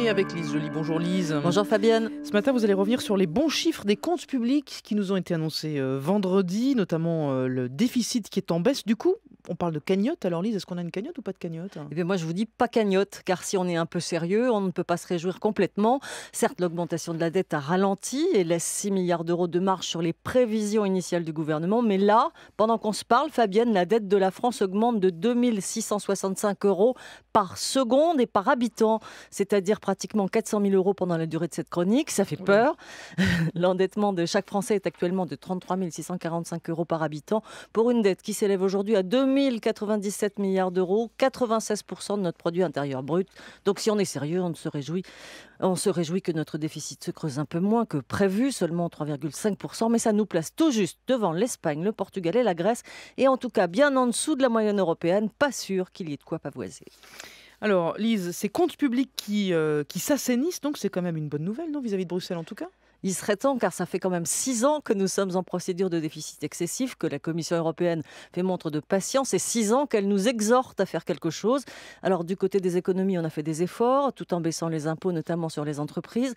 l'économie avec Lise Joly. Bonjour Lise. Bonjour Fabienne. Ce matin, vous allez revenir sur les bons chiffres des comptes publics qui nous ont été annoncés vendredi, notamment le déficit qui est en baisse. Du coup, on parle de cagnotte. Alors Lise, est-ce qu'on a une cagnotte ou pas de cagnotte? Eh bien moi je vous dis pas cagnotte, car si on est un peu sérieux, on ne peut pas se réjouir complètement. Certes, l'augmentation de la dette a ralenti et laisse 6 milliards d'euros de marge sur les prévisions initiales du gouvernement. Mais là, pendant qu'on se parle, Fabienne, la dette de la France augmente de 2665 euros par seconde et par habitant, c'est-à-dire pratiquement 400 000 euros pendant la durée de cette chronique. Ça fait peur. L'endettement de chaque Français est actuellement de 33 645 euros par habitant pour une dette qui s'élève aujourd'hui à 2097 milliards d'euros, 96% de notre produit intérieur brut. Donc si on est sérieux, on se réjouit que notre déficit se creuse un peu moins que prévu, seulement 3,5%, mais ça nous place tout juste devant l'Espagne, le Portugal et la Grèce, et en tout cas bien en dessous de la moyenne européenne. Pas sûr qu'il y ait de quoi pavoiser. Alors Lise, ces comptes publics qui s'assainissent, donc c'est quand même une bonne nouvelle, non, vis-à-vis de Bruxelles en tout cas? Il serait temps, car ça fait quand même 6 ans que nous sommes en procédure de déficit excessif, que la Commission européenne fait montre de patience et 6 ans qu'elle nous exhorte à faire quelque chose. Alors du côté des économies, on a fait des efforts, tout en baissant les impôts, notamment sur les entreprises.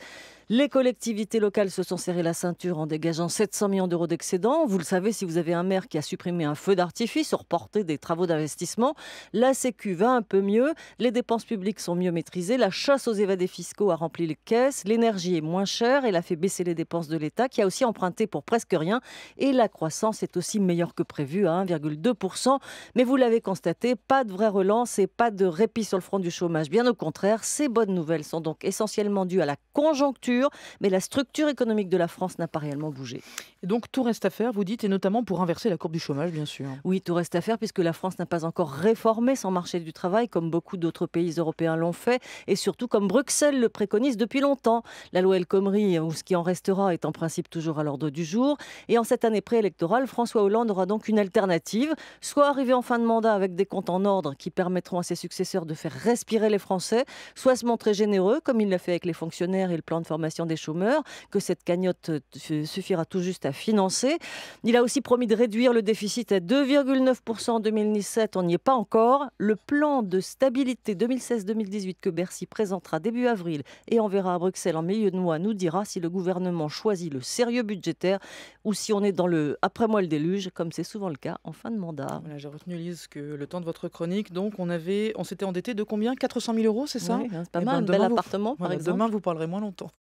Les collectivités locales se sont serrées la ceinture en dégageant 700 millions d'euros d'excédent. Vous le savez, si vous avez un maire qui a supprimé un feu d'artifice ou reporté des travaux d'investissement, la Sécu va un peu mieux, les dépenses publiques sont mieux maîtrisées, la chasse aux évadés fiscaux a rempli les caisses, l'énergie est moins chère, elle a fait baisser les dépenses de l'État qui a aussi emprunté pour presque rien, et la croissance est aussi meilleure que prévu à 1,2%. Mais vous l'avez constaté, pas de vraie relance et pas de répit sur le front du chômage. Bien au contraire, ces bonnes nouvelles sont donc essentiellement dues à la conjoncture, mais la structure économique de la France n'a pas réellement bougé. Et donc tout reste à faire, vous dites, et notamment pour inverser la courbe du chômage, bien sûr. Oui, tout reste à faire puisque la France n'a pas encore réformé son marché du travail comme beaucoup d'autres pays européens l'ont fait, et surtout comme Bruxelles le préconise depuis longtemps. La loi El Khomri, ou ce qui en restera, est en principe toujours à l'ordre du jour. Et en cette année préélectorale, François Hollande aura donc une alternative, soit arriver en fin de mandat avec des comptes en ordre qui permettront à ses successeurs de faire respirer les Français, soit se montrer généreux, comme il l'a fait avec les fonctionnaires et le plan de formation des chômeurs, que cette cagnotte suffira tout juste à financer. Il a aussi promis de réduire le déficit à 2,9% en 2017. On n'y est pas encore. Le plan de stabilité 2016-2018 que Bercy présentera début avril et enverra à Bruxelles en milieu de mois nous dira si le gouvernement choisit le sérieux budgétaire ou si on est dans le après-moi le déluge, comme c'est souvent le cas en fin de mandat. Voilà, j'ai retenu Lise que le temps de votre chronique, donc on s'était endetté de combien? 400 000 euros, c'est ça? Oui, c'est pas Eh mal, ben, un bel demain, appartement par voilà, exemple. demain vous parlerez moins longtemps.